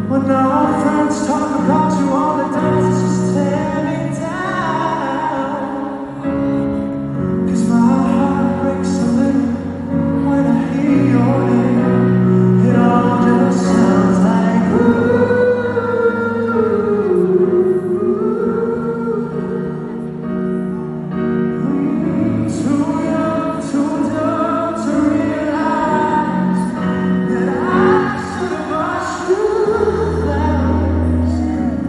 When our friends talk about you all the time, it's just tear me down. 'Cause my heart breaks a little when I hear your name. It all just sounds like ooh. Too young, too dumb to realize that I should have watched you flowers.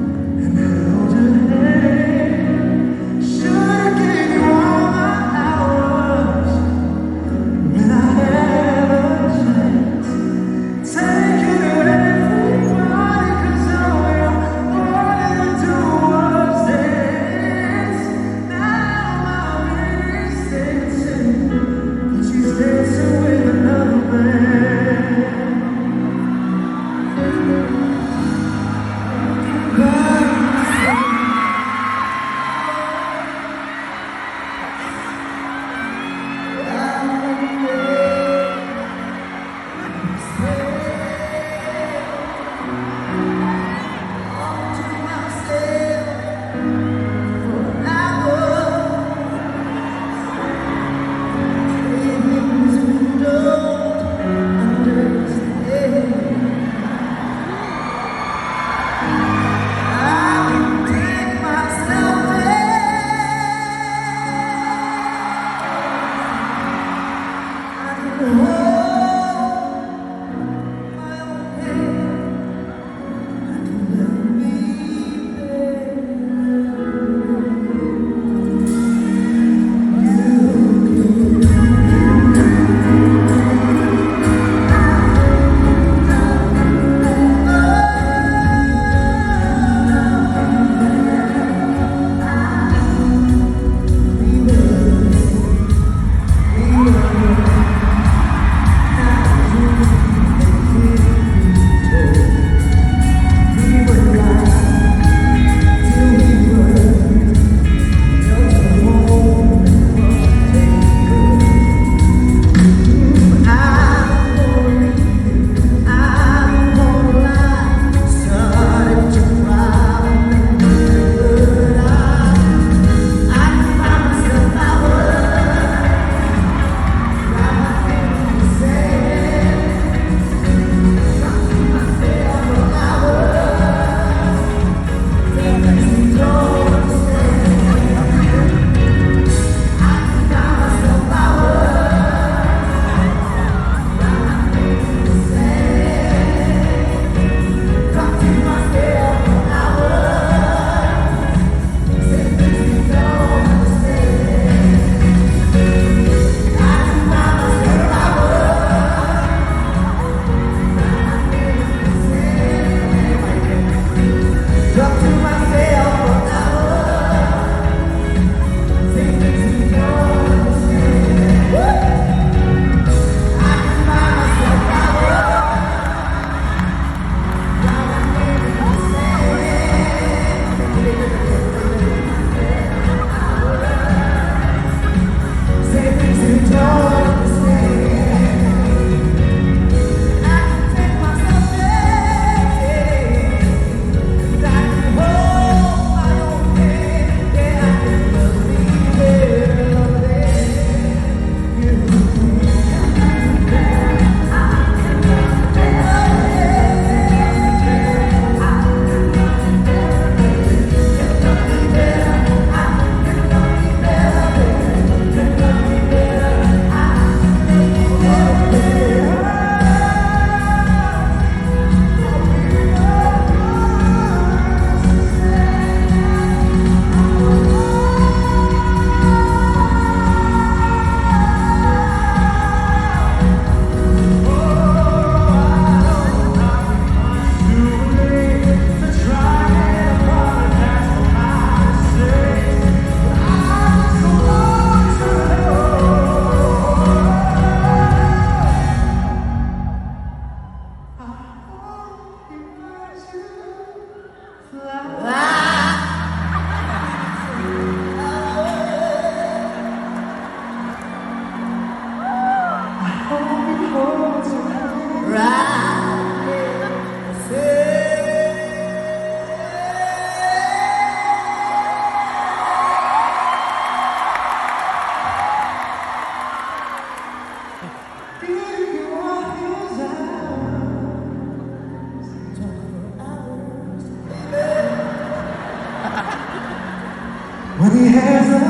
when he has a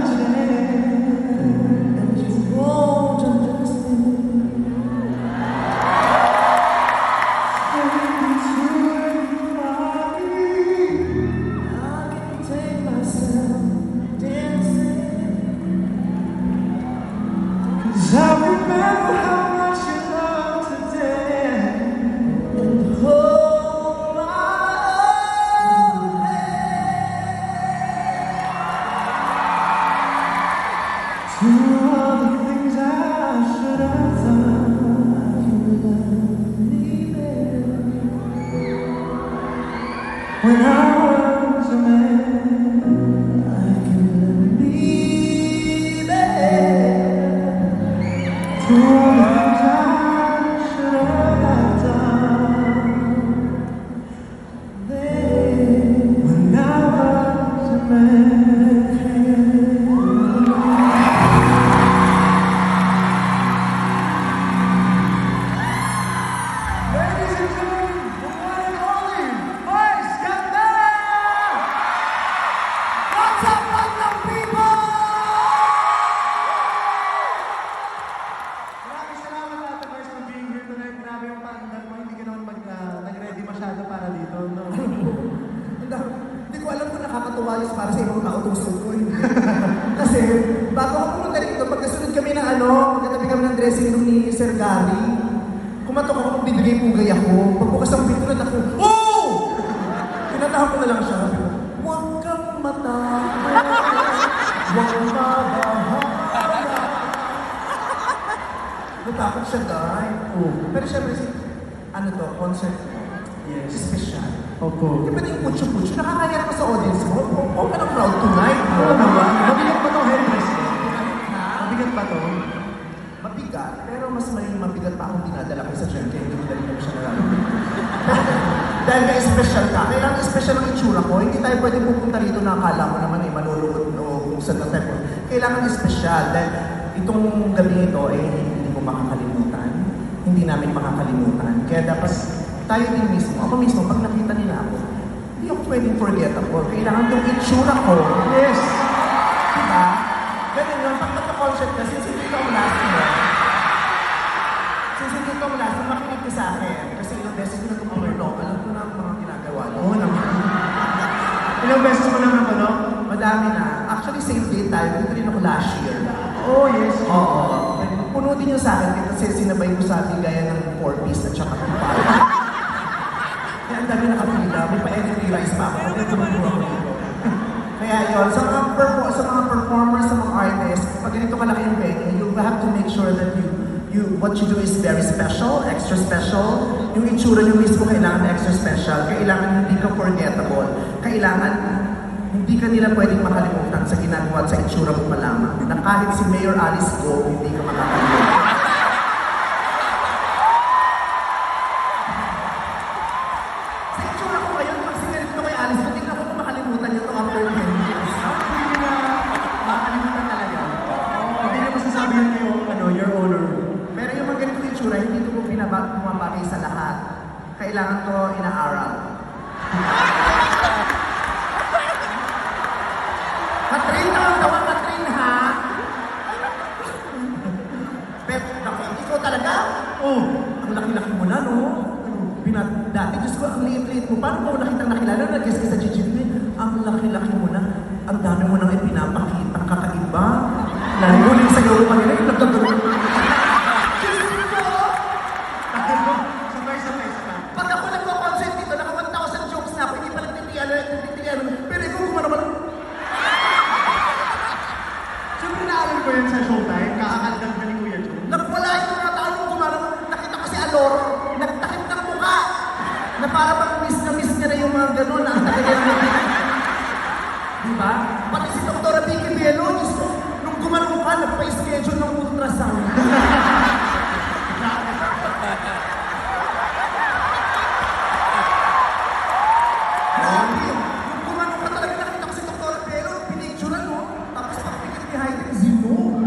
chance and you won't understand. Maybe to everybody, I can take myself dancing. 'Cause I remember how much you loved to dance and hold my own hand. To all the things I should have done, you love me better when I was a man. I can love me better. To all the things I should have done then when I was a man. Ladies and gentlemen, the one and only Vice Ganda! What's up, Bandang people? Maraming salamat Ate Vice for being here tonight. Grabe yung pandan mo. Hindi ka naman nag-ready masyado para dito, no? Hindi ko alam kung nakakatuwa yun para sa ibang tao tungkol ko. Hindi. Kasi bago ako pumunta rito, pagkasunod kami ng magkatabi kami ng dressing room ni Sir Gary, kumatok ako kung bibigay pugay ako. Pagbukas ang pinto na ako, oh! Pinatahan ko na lang siya. Sabi ko, huwag kang matakot. Huwag kang mabahala. Natakot siya, guys. Oh. Pero syempre, concert mo. Yes. Special. Opo. Di ba yung putyo-putyo? Nakakaya naman sa audience mo. Open ang crowd tonight. Oo naman. Mabigat pa itong headrest. Mabigat pa to. Mabigat, pero mas may mabigat pa akong dinadala ko sa dyan. Kaya hindi ko dali ko siya nararamdaman. Dahil may special ka, kailangan special ang itsura ko. Hindi tayo pwede pupunta rito na akala mo naman manulunod o kung saan na tayo. Kailangan special. Dahil itong gabi ito hindi mo makakalimutan. Hindi namin makakalimutan. Kaya dapat tayo din mismo, ako mismo, pag nakita nila ako, hindi ako pwedeng forgettable. Kailangan itong itsura ko. Yes. Diba? Ganun yun, pag nagka-concert ka, since hindi ka last mo, makinig ka sa akin. Kasi ilang beses ko nagkumulong, alam ko na ang mga ginagawa. Oo naman. Ilang beses mo lang ako, no? Madami na. Actually, same day tayo. Dito rin ako last year. Oh, yes. Oo. Puno din yung sa akin kasi sinabay ko sa ating gaya ng 4-piece at saka 2-piece. Kaya ang dami nakapila. May pa-energy rice pa ako. Kaya tumulong ako dito. Kaya yun, sa mga performers, sa mga artists, pag ganito kalaki yung venue, you have to make sure that what you do is very special, extra special. Yung itsura nyo mismo kailangan extra special. Kailangan hindi ka forgettable. Kailangan hindi ka nila pwedeng makalimutan sa ginagawa at sa itsura mo pa lamang. Na kahit si Mayor Alice Go, hindi ka makakalimutan. Sa itsura ko ngayon, pag sinalit ko kay Alice, hindi na ako makalimutan niyo ito after 10 years. Hindi na makakalimutan talaga. Hindi na masasabi yun your honor. Pero yung mga ganitong itsura, hindi ko bumabagay sa lahat. Kailangan ko inaaral. Katrain na ang tawag Katrain, ha? Pero, ikaw talaga? Oh, Ang laki-laki mo na, no? Dati, Diyos ko, ang liit-liit mo. Paano mo nakitang nakilala? Nag-guess ka sa GGB. Ang laki-laki mo na. Ang dami mo nang ipinapakita. Kakaiba. Nahuling sa iyo pa nila. sabay-sabay. Pag ako nagpa-concert dito, naka 1,000 jokes na ako. Hindi pa nagtitiyan. Pero ikaw kumano ba? Siyempre naalam ko yun sa showtime, kakakaldang na ni Kuya Joe. Nagwala yung mga tao nung kumano. Nakita ko si Alor. Nagtakip ng mukha. Na para bang miss niya na yung mga gano'n. Na ang takip niya. Diba? Pati si Dr. Vicky Bello, Diyos ko, nung gumanong ka, nagpa-schedule ng ultrasound. Grabe. Nung gumanong ka talaga, nakita ko si Dr. Bello, pinicturean mo, tapos pag-picture behind it, zero.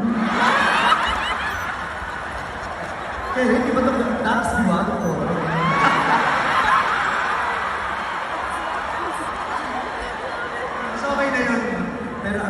Kaya, di ba ito tax, di ba? So, okay na yun. Pero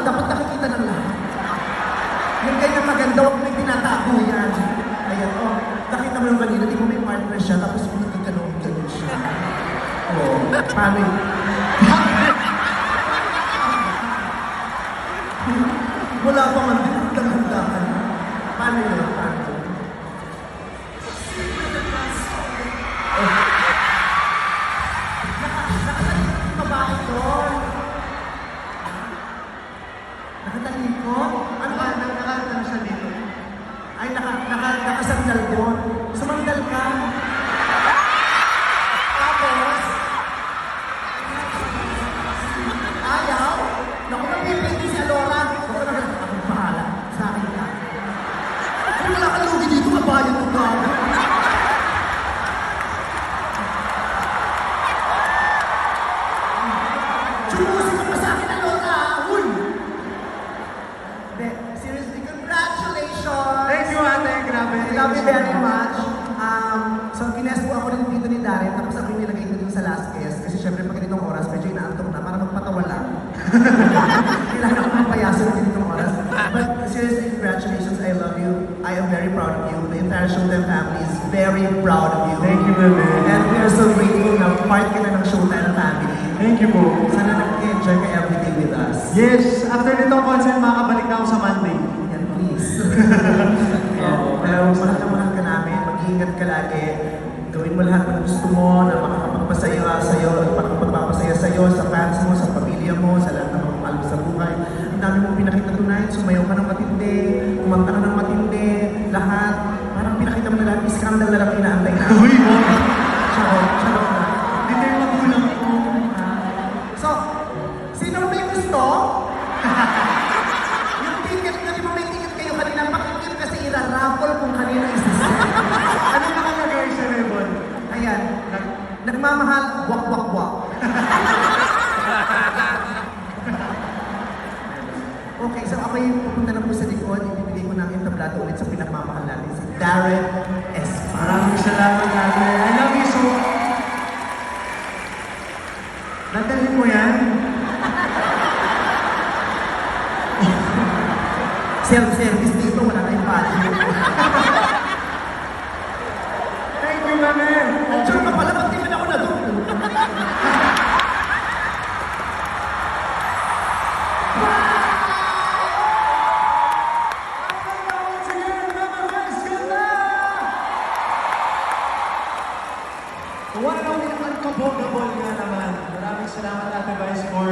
dapat nakikita ng lahat. Yung kanyang maganda, huwag may tinatago yan. Ayan, oh. Nakita mo yung kanina, di mo may partner siya, tapos kung nagkaganon siya. Oh, paano yun? Wala pa man din, handa-handahan. Paano yun? Paano yun? Nakatalikod yung babae doon. Nakatalikod? Ano ba? Nakatalikod siya dito. Ay, nakasandal doon. Sumandal ka. Tapos, ayaw. Naku, napipili si Alora. Huwag ka na akong bahala. Sa akin ka. Kung wala ka lugi dito, kabayan mo ka. Sumusin mo pa sa akin, Alora. Uy! Hindi, seriously, congratulations! Thank you, ate. Grabe. I love you very much. So, kines po ako rin dito ni Darren, tapos ako yung nilagay ko dun sa last guest. Kasi syempre, pag ganitong oras, medyo inaantok na, para magpatawa lang. Kailangan ako mapayasan din itong oras. But seriously, congratulations. I love you. I am very proud of you. The entire Showtime family is very proud of you. Thank you, bebe. And we are so grateful na part ka na ng Showtime family. Thank you po. Sana nag-enjoy ka everyday with us. Yes, after nitong concert, makakabalik na ako sa Monday. Yan, please. Pero mahal ka namin, mag-iingat ka lagi. Gawin mo lahat ng gusto mo na makakapagpasaya sa'yo, makakapagpapasaya sa'yo, sa fans mo, sa pamilya mo, sa lahat ng mga mahal mo sa buhay. Ang dami mong pinakita tonight, sumayaw ka ng matindi, kumanta ka ng matindi, lahat. Parang pinakita mo na lahat, iskandal na lang inaantay na. Uy, mo. Charot na. Hindi tayo magulang ko. So, sino may gusto? Yung ticket na, di ba may ticket kayo kanina, pakikip kasi ira-raffle kung kanino isasya. Ano nakalagay sa ribbon? Ayan, nagmamahal, wak-wak-wak. Okay, so ako yung pupunta na po sa likod, ibibigay ko ng entablado ulit sa pinagmamahal natin, si Darren Espa. Maraming salamat, ate. I love you so. Nadalhin mo yan? Self-service dito, wala tayong budget. Thank you, mami. Nandiyan ka pala, ba't di man ako na doon? Once again, Mama Vice Ganda! The one and only unpabogable nga naman. Maraming salamat, Ate Vice, for